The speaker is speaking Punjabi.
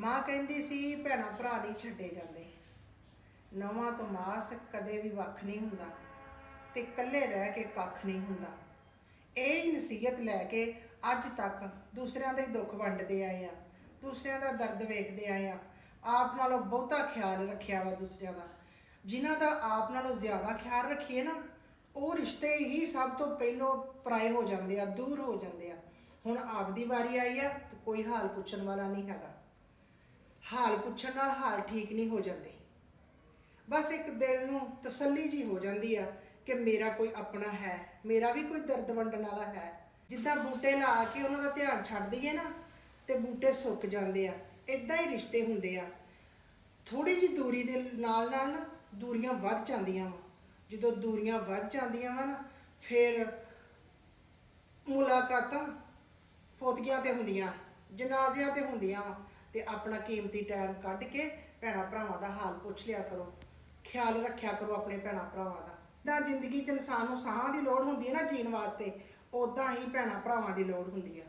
ਮਾਂ ਕਹਿੰਦੀ ਸੀ ਭੈਣਾਂ ਭਰਾ ਨਹੀਂ ਛੱਡੇ ਜਾਂਦੇ, ਨਵਾਂ ਤੋਂ ਮਾਸ ਕਦੇ ਵੀ ਵੱਖ ਨਹੀਂ ਹੁੰਦਾ ਤੇ ਇਕੱਲੇ ਰਹਿ ਕੇ ਕੱਖ ਨਹੀਂ ਹੁੰਦਾ। ਇਹ ਹੀ ਨਸੀਹਤ ਲੈ ਕੇ ਅੱਜ ਤੱਕ ਦੂਸਰਿਆਂ ਦੇ ਦੁੱਖ ਵੰਡਦੇ ਆਏ ਆ, ਦੂਸਰਿਆਂ ਦਾ ਦਰਦ ਵੇਖਦੇ ਆਏ ਆ। ਆਪ ਨਾਲੋਂ ਬਹੁਤਾ ਖਿਆਲ ਰੱਖਿਆ ਵਾ ਦੂਸਰਿਆਂ ਦਾ। ਜਿਨ੍ਹਾਂ ਦਾ ਆਪ ਨਾਲੋਂ ਜ਼ਿਆਦਾ ਖਿਆਲ ਰੱਖੀਏ ਨਾ, ਉਹ ਰਿਸ਼ਤੇ ਹੀ ਸਭ ਤੋਂ ਪਹਿਲੋਂ ਪਰਾਏ ਹੋ ਜਾਂਦੇ ਆ, ਦੂਰ ਹੋ ਜਾਂਦੇ ਆ। ਹੁਣ ਆਪਦੀ ਵਾਰੀ ਆਈ ਆ ਤੇ ਕੋਈ ਹਾਲ ਪੁੱਛਣ ਵਾਲਾ ਨਹੀਂ ਹੈਗਾ। ਹਾਲ ਪੁੱਛਣ ਨਾਲ ਹਾਲ ਠੀਕ ਨਹੀਂ ਹੋ ਜਾਂਦੇ। ਬਸ ਇੱਕ ਦਿਲ ਨੂੰ ਤਸੱਲੀ ਜੀ ਹੋ ਜਾਂਦੀ ਆ ਕਿ ਮੇਰਾ ਕੋਈ ਆਪਣਾ ਹੈ, ਮੇਰਾ ਵੀ ਕੋਈ ਦਰਦ ਵੰਡਣ ਵਾਲਾ ਹੈ। ਜਿੱਦਾਂ ਬੂਟੇ ਲਾ ਕੇ ਉਹਨਾਂ ਦਾ ਧਿਆਨ ਛੱਡ ਦਈਏ ਨਾ ਤੇ ਬੂਟੇ ਸੁੱਕ ਜਾਂਦੇ ਆ, ਇਦਾਂ ਹੀ ਰਿਸ਼ਤੇ ਹੁੰਦੇ ਆ। ਥੋੜੀ ਜਿਹੀ ਦੂਰੀ ਦੇ ਨਾਲ ਨਾਲ ਨਾ ਦੂਰੀਆਂ ਵੱਧ ਜਾਂਦੀਆਂ ਵਾ। ਜਦੋਂ ਦੂਰੀਆਂ ਵੱਧ ਜਾਂਦੀਆਂ ਵਾ ਨਾ, ਫਿਰ ਮੁਲਾਕਾਤਾਂ ਫੋਤੀਆਂ ਤੇ ਹੁੰਦੀਆਂ, ਜਨਾਜ਼ਿਆਂ ਤੇ ਹੁੰਦੀਆਂ ਵਾ। ਤੇ ਆਪਣਾ ਕੀਮਤੀ ਟਾਈਮ ਕੱਢ ਕੇ ਭੈਣਾਂ ਭਰਾਵਾਂ ਦਾ ਹਾਲ ਪੁੱਛ ਲਿਆ ਕਰੋ, ਖਿਆਲ ਰੱਖਿਆ ਕਰੋ ਆਪਣੇ ਭੈਣਾਂ ਭਰਾਵਾਂ ਦਾ। ਜਿੱਦਾਂ ਜ਼ਿੰਦਗੀ 'ਚ ਇਨਸਾਨ ਨੂੰ ਸਾਹਾਂ ਦੀ ਲੋੜ ਹੁੰਦੀ ਹੈ ਨਾ ਜੀਣ ਵਾਸਤੇ, ਉੱਦਾਂ ਹੀ ਭੈਣਾਂ ਭਰਾਵਾਂ ਦੀ ਲੋੜ ਹੁੰਦੀ ਆ।